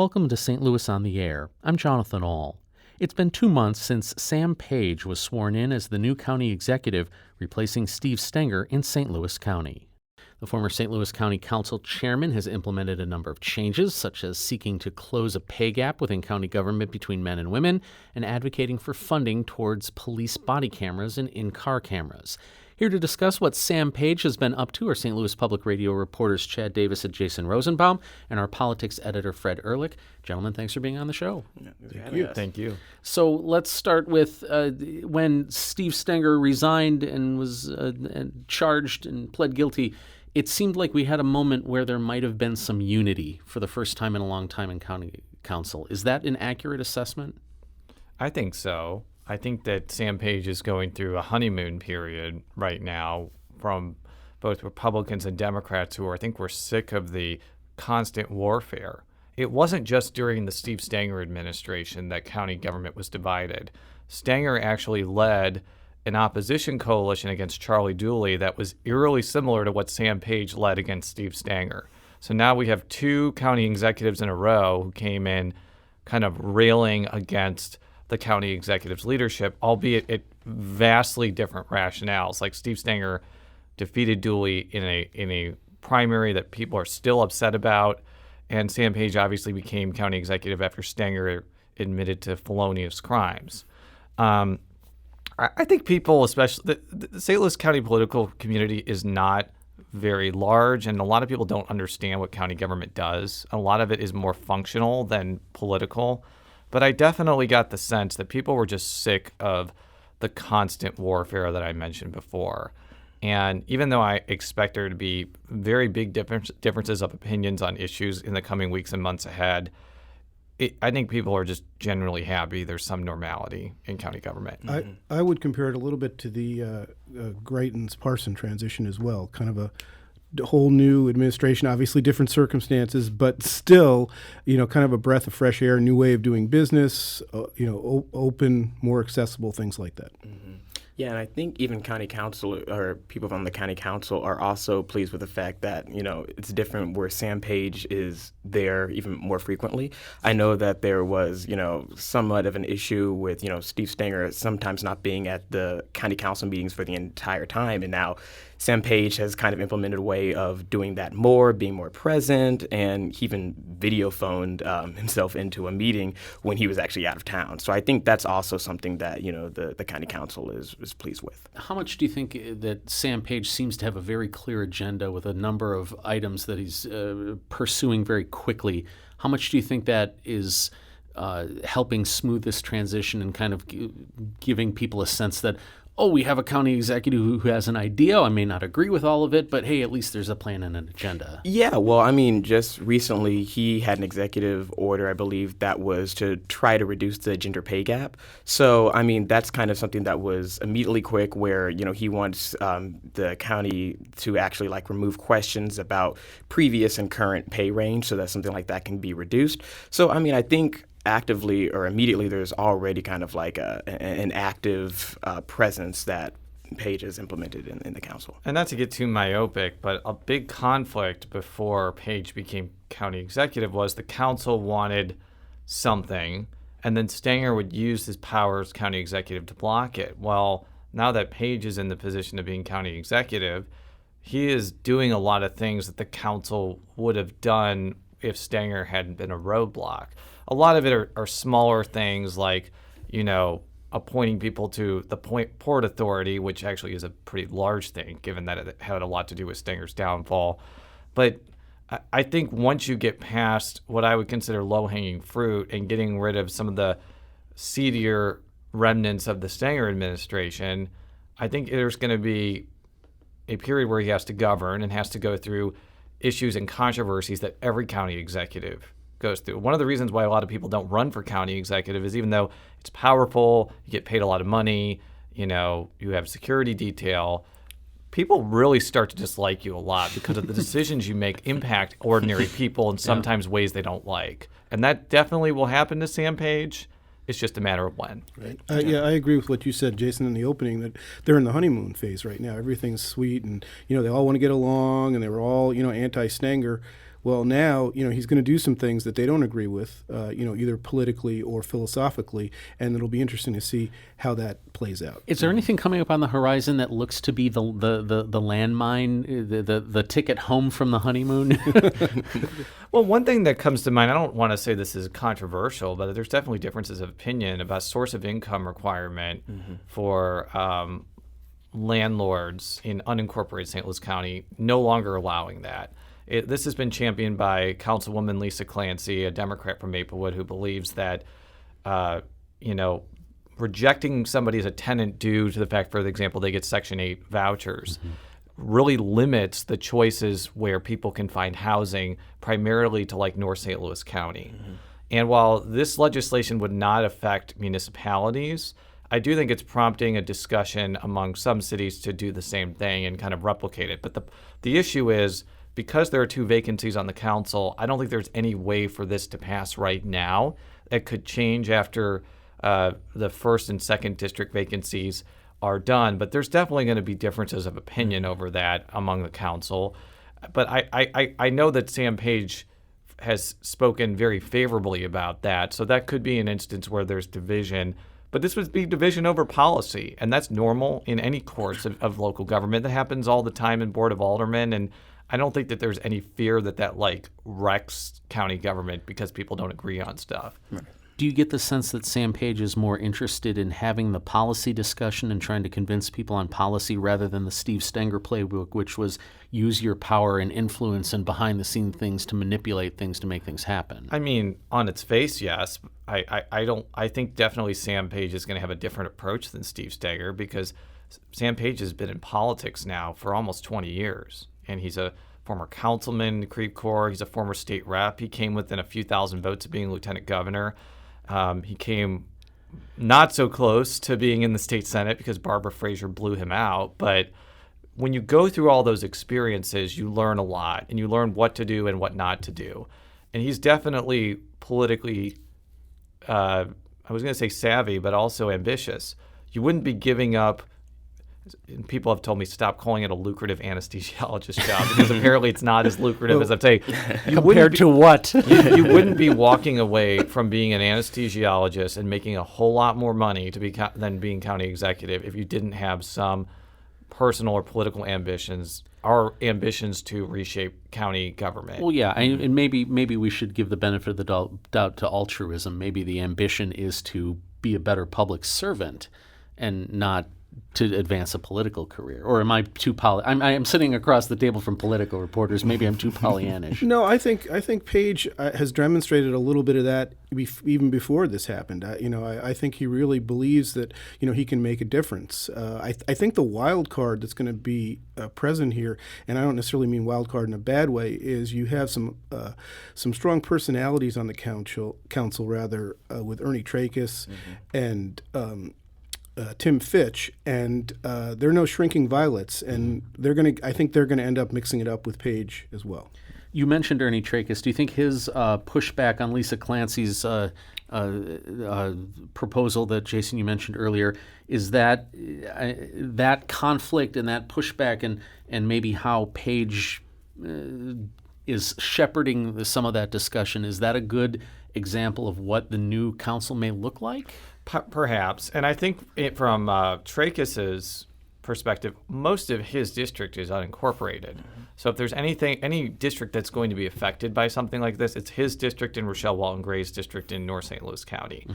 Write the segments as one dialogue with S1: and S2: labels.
S1: Welcome to St. Louis on the Air. I'm Jonathan Ahl. It's been 2 months since Sam Page was sworn in as the new county executive, replacing Steve Stenger in St. Louis County. The former St. Louis County Council chairman has implemented a number of changes, such as seeking to close a pay gap within county government between men and women and advocating for funding towards police body cameras and in-car cameras. Here to discuss what Sam Page has been up to are St. Louis Public Radio reporters Chad Davis and Jason Rosenbaum and our politics editor Fred Ehrlich. Gentlemen, thanks for being on the show.
S2: Thank you.
S1: So let's start with when Steve Stenger resigned and was charged and pled guilty. It seemed like we had a moment where there might have been some unity for the first time in a long time in county council. Is that an accurate assessment?
S2: I think so. I think that Sam Page is going through a honeymoon period right now from both Republicans and Democrats who I think were sick of the constant warfare. It wasn't just during the Steve Stenger administration that county government was divided. Stenger actually led an opposition coalition against Charlie Dooley that was eerily similar to what Sam Page led against Steve Stenger. So now we have two county executives in a row who came in kind of railing against the county executive's leadership, albeit at vastly different rationales. Like Steve Stenger defeated Dooley in a primary that people are still upset about, and Sam Page obviously became county executive after Stenger admitted to felonious crimes. I think people, especially the St. Louis County political community, is not very large, and a lot of people don't understand what county government does. A lot of it is more functional than political. But I definitely got the sense that people were just sick of the constant warfare that I mentioned before. And even though I expect there to be very big differences of opinions on issues in the coming weeks and months ahead, I think people are just generally happy there's some normality in county government.
S3: I would compare it a little bit to the Greitens-Parson transition as well, kind of a whole new administration, obviously different circumstances, but still, kind of a breath of fresh air, new way of doing business, open, more accessible, things like that.
S4: Mm-hmm. Yeah, and I think even county council or people from the county council are also pleased with the fact that, it's different where Sam Page is there even more frequently. I know that there was, somewhat of an issue with, Steve Stenger sometimes not being at the county council meetings for the entire time. And now Sam Page has kind of implemented a way of doing that more, being more present, and he even video phoned himself into a meeting when he was actually out of town. So I think that's also something that, the county council is pleased with.
S1: How much do you think that Sam Page seems to have a very clear agenda with a number of items that he's pursuing very quickly? How much do you think that is helping smooth this transition and kind of giving people a sense that, we have a county executive who has an idea. I may not agree with all of it, but hey, at least there's a plan and an agenda.
S4: Yeah, well, just recently he had an executive order, I believe, that was to try to reduce the gender pay gap. So, that's kind of something that was immediately quick where, he wants the county to actually remove questions about previous and current pay range so that something like that can be reduced. So, I think actively or immediately there's already kind of an active presence that Page has implemented in the council.
S2: And not to get too myopic, but a big conflict before Page became county executive was the council wanted something, and then Stenger would use his power as county executive to block it. Well, now that Page is in the position of being county executive, he is doing a lot of things that the council would have done if Stenger hadn't been a roadblock. A lot of it are smaller things like, appointing people to the Port Authority, which actually is a pretty large thing, given that it had a lot to do with Stenger's downfall. But I think once you get past what I would consider low-hanging fruit and getting rid of some of the seedier remnants of the Stenger administration, I think there's going to be a period where he has to govern and has to go through issues and controversies that every county executive goes through. One of the reasons why a lot of people don't run for county executive is even though it's powerful, you get paid a lot of money, you have security detail, people really start to dislike you a lot because of the decisions you make impact ordinary people in sometimes ways they don't like. And that definitely will happen to Sam Page. It's just a matter of when.
S3: Right. I agree with what you said, Jason, in the opening, that they're in the honeymoon phase right now. Everything's sweet and, they all want to get along and they were all, anti-Stenger. Well, now, he's going to do some things that they don't agree with, either politically or philosophically, and it'll be interesting to see how that plays out.
S1: Is there anything coming up on the horizon that looks to be the landmine, the ticket home from the honeymoon?
S2: Well, one thing that comes to mind, I don't want to say this is controversial, but there's definitely differences of opinion about source of income requirement for landlords in unincorporated St. Louis County, no longer allowing that. This has been championed by Councilwoman Lisa Clancy, a Democrat from Maplewood, who believes that, rejecting somebody as a tenant due to the fact, for example, they get Section 8 vouchers, really limits the choices where people can find housing, primarily to like North St. Louis County. And while this legislation would not affect municipalities, I do think it's prompting a discussion among some cities to do the same thing and kind of replicate it. But the issue is, because there are 2 vacancies on the council, I don't think there's any way for this to pass right now. It could change after the 1st and 2nd district vacancies are done. But there's definitely going to be differences of opinion over that among the council. But I know that Sam Page has spoken very favorably about that. So that could be an instance where there's division. But this would be division over policy, and that's normal in any course of local government. That happens all the time in Board of Aldermen, and I don't think that there's any fear that wrecks county government because people don't agree on stuff.
S1: Do you get the sense that Sam Page is more interested in having the policy discussion and trying to convince people on policy rather than the Steve Stenger playbook, which was use your power and influence and behind-the-scene things to manipulate things to make things happen?
S2: I mean, on its face, yes. I think definitely Sam Page is going to have a different approach than Steve Stenger, because Sam Page has been in politics now for almost 20 years, and he's a former councilman in the Creve Coeur. He's a former state rep. He came within a few thousand votes of being lieutenant governor. He came not so close to being in the state Senate because Barbara Fraser blew him out. But when you go through all those experiences, you learn a lot, and you learn what to do and what not to do. And he's definitely politically, I was going to say savvy, but also ambitious. You wouldn't be giving up, and people have told me stop calling it a lucrative anesthesiologist job, because apparently it's not as lucrative as I'm saying.
S1: Compared to what?
S2: You wouldn't be walking away from being an anesthesiologist and making a whole lot more money than being county executive if you didn't have some personal or political ambitions to reshape county government.
S1: Well, yeah, and maybe we should give the benefit of the doubt to altruism. Maybe the ambition is to be a better public servant and not to advance a political career. Or am I too I'm sitting across the table from political reporters. Maybe I'm too Pollyannish.
S3: No, I think Page has demonstrated a little bit of that even before this happened. I think he really believes that he can make a difference. I think the wild card that's going to be present here, and I don't necessarily mean wild card in a bad way, is you have some strong personalities on the council with Ernie Trachis and Tim Fitch, and they're no shrinking violets, and I think they're gonna end up mixing it up with Page as well.
S1: You mentioned Ernie Trachis. Do you think his pushback on Lisa Clancy's proposal that, Jason, you mentioned earlier, is that conflict and that pushback and maybe how Page is shepherding some of that discussion, is that a good example of what the new council may look like?
S2: Perhaps. And I think from Trachis' perspective, most of his district is unincorporated. So if there's any district that's going to be affected by something like this, it's his district and Rochelle Walton Gray's district in North St. Louis County.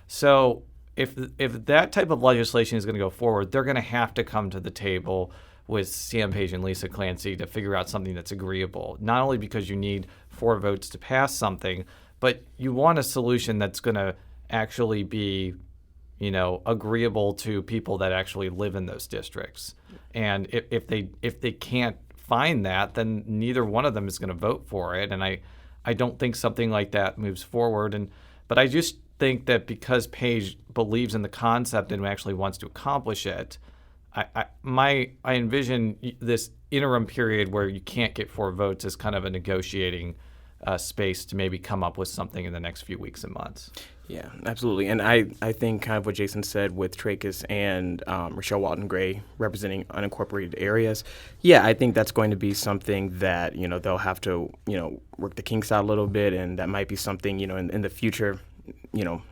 S2: So if that type of legislation is going to go forward, they're going to have to come to the table with Sam Page and Lisa Clancy to figure out something that's agreeable, not only because you need 4 votes to pass something, but you want a solution that's going to actually be, agreeable to people that actually live in those districts. And if they can't find that, then neither one of them is going to vote for it. And I don't think something like that moves forward. But I just think that because Page believes in the concept and actually wants to accomplish it, I envision this interim period where you can't get 4 votes as kind of a negotiating space to maybe come up with something in the next few weeks and months.
S4: Yeah, absolutely. And I think kind of what Jason said with Trachis and Rochelle Walton Gray representing unincorporated areas, yeah, I think that's going to be something that, they'll have to, work the kinks out a little bit, and that might be something, in the future,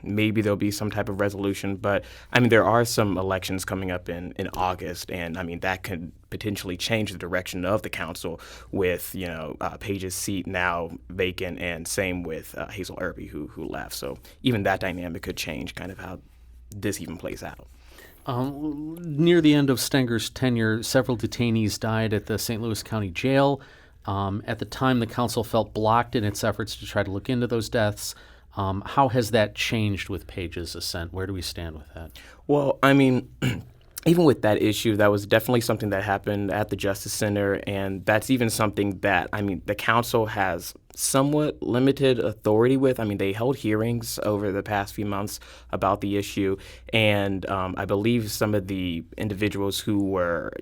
S4: maybe there'll be some type of resolution. But, there are some elections coming up in August, and, that could potentially change the direction of the council with, Paige's seat now vacant, and same with Hazel Irby, who left. So even that dynamic could change kind of how this even plays out.
S1: Near the end of Stenger's tenure, several detainees died at the St. Louis County Jail. At the time, the council felt blocked in its efforts to try to look into those deaths. How has that changed with Paige's ascent? Where do we stand with that?
S4: Well, even with that issue, that was definitely something that happened at the Justice Center, and that's even something that, the council has somewhat limited authority with. They held hearings over the past few months about the issue, and I believe some of the individuals who were,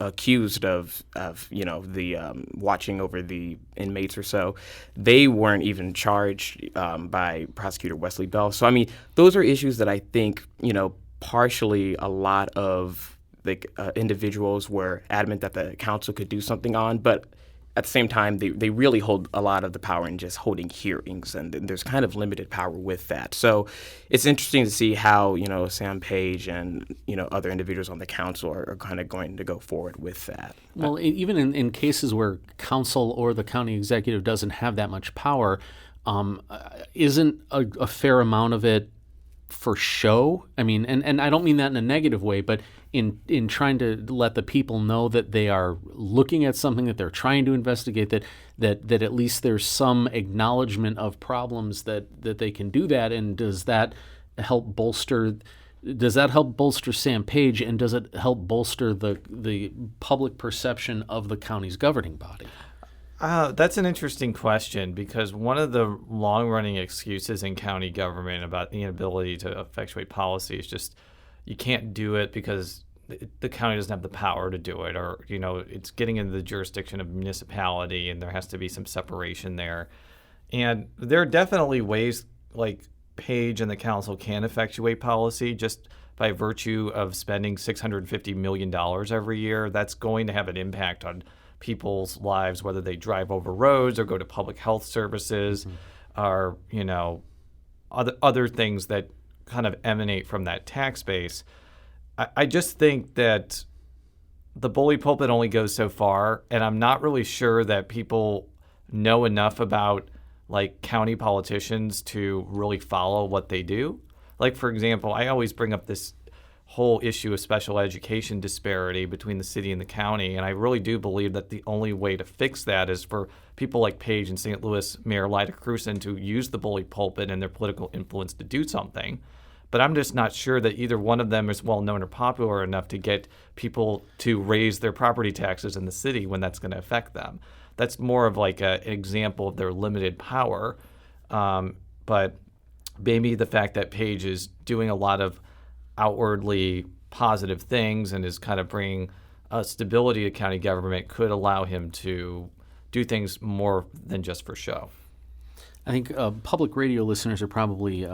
S4: accused of the watching over the inmates or so, they weren't even charged by Prosecutor Wesley Bell. So, those are issues that I think, partially a lot of the individuals were adamant that the council could do something on, but at the same time, they really hold a lot of the power in just holding hearings, and there's kind of limited power with that. So it's interesting to see how, Sam Paige and, other individuals on the council are kind of going to go forward with that.
S1: Well, even in cases where council or the county executive doesn't have that much power, isn't a fair amount of it for show? And I don't mean that in a negative way, but in trying to let the people know that they are looking at something, that they're trying to investigate, that at least there's some acknowledgement of problems that they can do that. And does that help bolster Sam Paige, and does it help bolster the public perception of the county's governing body?
S2: That's an interesting question, because one of the long-running excuses in county government about the inability to effectuate policy is just you can't do it because the county doesn't have the power to do it, or it's getting into the jurisdiction of municipality, and there has to be some separation there. And there are definitely ways like Paige and the council can effectuate policy just by virtue of spending $650 million every year. That's going to have an impact on people's lives, whether they drive over roads or go to public health services, or other things that kind of emanate from that tax base. I just think that the bully pulpit only goes so far, and I'm not really sure that people know enough about county politicians to really follow what they do. For example, I always bring up this whole issue of special education disparity between the city and the county, and I really do believe that the only way to fix that is for people like Paige and St. Louis Mayor Lyda Crewson to use the bully pulpit and their political influence to do something. But I'm just not sure that either one of them is well known or popular enough to get people to raise their property taxes in the city when that's going to affect them. That's more of an example of their limited power. But maybe the fact that Paige is doing a lot of outwardly positive things and is kind of bringing stability to county government could allow him to do things more than just for show.
S1: I think public radio listeners are probably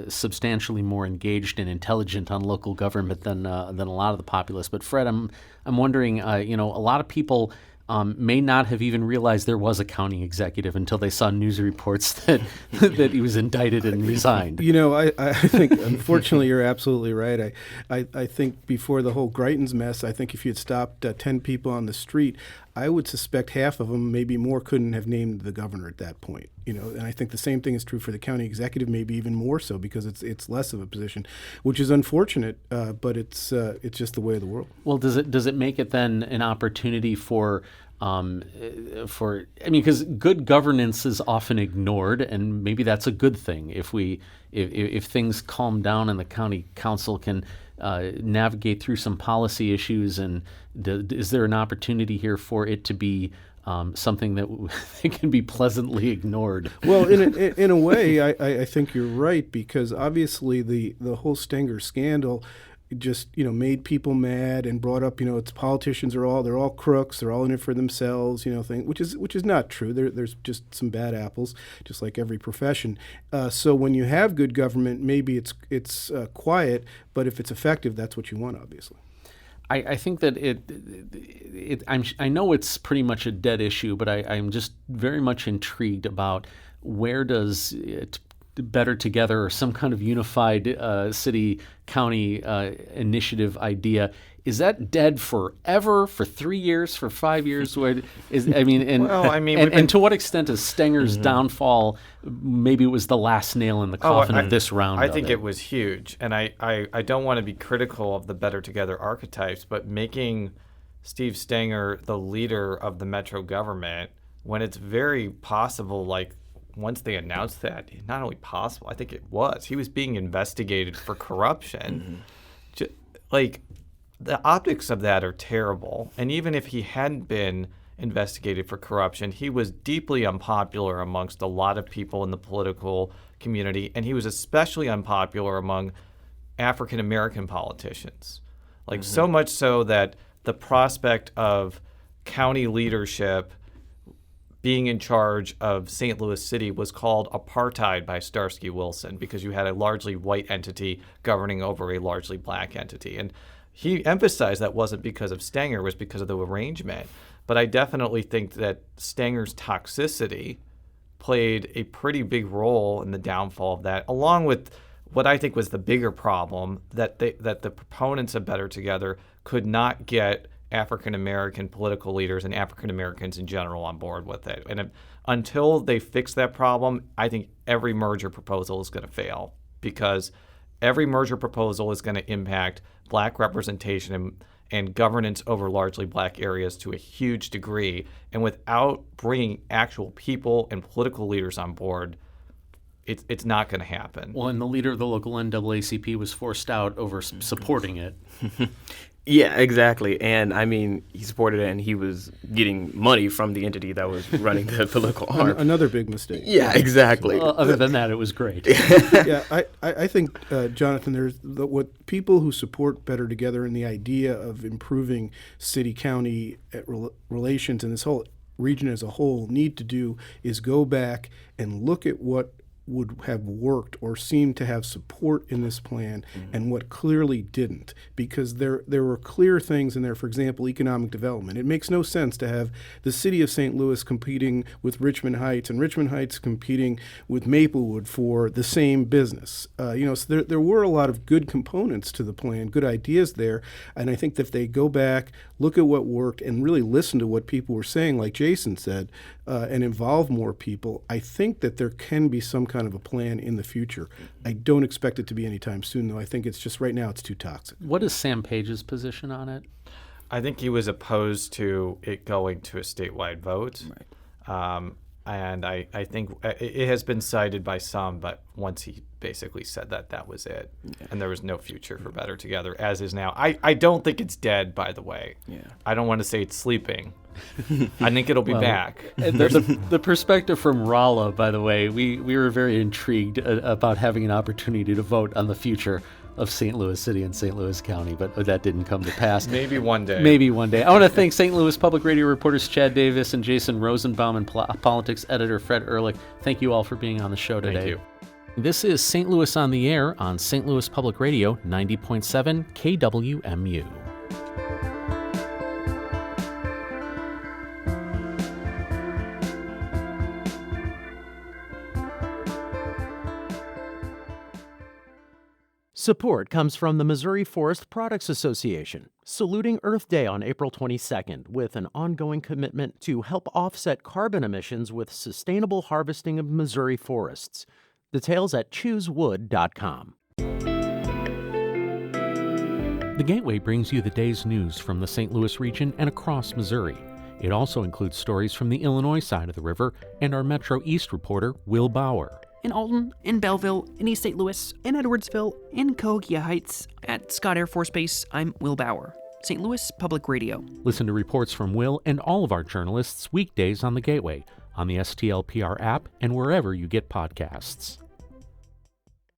S1: substantially more engaged and intelligent on local government than a lot of the populace. But Fred, I'm wondering, a lot of people may not have even realized there was a county executive until they saw news reports that that he was indicted and resigned.
S3: I think, unfortunately, you're absolutely right. I think before the whole Greitens mess, I think if you had stopped 10 people on the street, I would suspect half of them, maybe more, couldn't have named the governor at that point. And I think the same thing is true for the county executive, maybe even more so, because it's less of a position, which is unfortunate, but it's just the way of the world.
S1: Well, does it make it then an opportunity for because good governance is often ignored, and maybe that's a good thing if things calm down and the county council can navigate through some policy issues, and is there an opportunity here for it to be something that can be pleasantly ignored?
S3: Well, in a way, I think you're right, because obviously the whole Stenger scandal just made people mad and brought up it's politicians they're all crooks, they're all in it for themselves, thing, which is not true. There's just some bad apples, just like every profession. So when you have good government, maybe it's quiet, but if it's effective, that's what you want, obviously.
S1: I think that I know it's pretty much a dead issue, but I'm just very much intrigued about where does it Better Together or some kind of unified city-county initiative idea, is that dead forever, for 3 years, for 5 years? And to what extent is Stenger's downfall, maybe it was the last nail in the coffin of this round?
S2: I think it was huge. And I don't want to be critical of the Better Together archetypes, but making Steve Stenger the leader of the metro government, when it's very possible, once they announced that, not only possible, I think it was, he was being investigated for corruption. The optics of that are terrible. And even if he hadn't been investigated for corruption, he was deeply unpopular amongst a lot of people in the political community, and he was especially unpopular among African American politicians. So much so that the prospect of county leadership being in charge of St. Louis City was called apartheid by Starsky Wilson, because you had a largely white entity governing over a largely black entity. And he emphasized that wasn't because of Stenger, it was because of the arrangement. But I definitely think that Stenger's toxicity played a pretty big role in the downfall of that, along with what I think was the bigger problem, that the proponents of Better Together could not get African-American political leaders and African-Americans in general on board with it. And until they fix that problem, I think every merger proposal is going to fail, because every merger proposal is going to impact black representation and governance over largely black areas to a huge degree. And without bringing actual people and political leaders on board, it's not going to happen.
S1: Well, and the leader of the local NAACP was forced out over supporting it.
S4: Yeah, exactly. And he supported it, and he was getting money from the entity that was running the political arm.
S3: Another big mistake.
S4: Yeah, exactly.
S1: Other than that, it was great.
S3: Yeah, I think, Jonathan, there's what people who support Better Together and the idea of improving city-county relations and this whole region as a whole need to do is go back and look at what would have worked or seemed to have support in this plan and what clearly didn't, because there were clear things in there. For example, economic development. It makes no sense to have the city of St. Louis competing with Richmond Heights and Richmond Heights competing with Maplewood for the same business. So there were a lot of good components to the plan, good ideas there, and I think that if they go back, look at what worked, and really listen to what people were saying, like Jason said, and involve more people, I think that there can be some kind of a plan in the future. I don't expect it to be anytime soon, though. I think it's just right now it's too toxic.
S1: What is Sam Page's position on it?
S2: I think he was opposed to it going to a statewide vote.
S4: Right.
S2: And I think it has been cited by some, but once he basically said that was it. Yeah. And there was no future for Better Together, as is now. I don't think it's dead, by the way.
S4: Yeah.
S2: I don't want to say it's sleeping. I think it'll be back.
S1: The perspective from Rolla, by the way, we were very intrigued about having an opportunity to vote on the future of St. Louis City and St. Louis County, but that didn't come to pass.
S2: Maybe one day.
S1: I want to thank St. Louis Public Radio reporters Chad Davis and Jason Rosenbaum and politics editor Fred Ehrlich. Thank you all for being on the show today.
S2: Thank you.
S1: This is St. Louis on the Air on St. Louis Public Radio 90.7 KWMU.
S5: Support comes from the Missouri Forest Products Association, saluting Earth Day on April 22nd with an ongoing commitment to help offset carbon emissions with sustainable harvesting of Missouri forests. Details at choosewood.com.
S1: The Gateway brings you the day's news from the St. Louis region and across Missouri. It also includes stories from the Illinois side of the river and our Metro East reporter, Will Bauer.
S6: In Alton, in Belleville, in East St. Louis, in Edwardsville, in Cahokia Heights, at Scott Air Force Base, I'm Will Bauer, St. Louis Public Radio.
S1: Listen to reports from Will and all of our journalists weekdays on The Gateway, on the STLPR app, and wherever you get podcasts.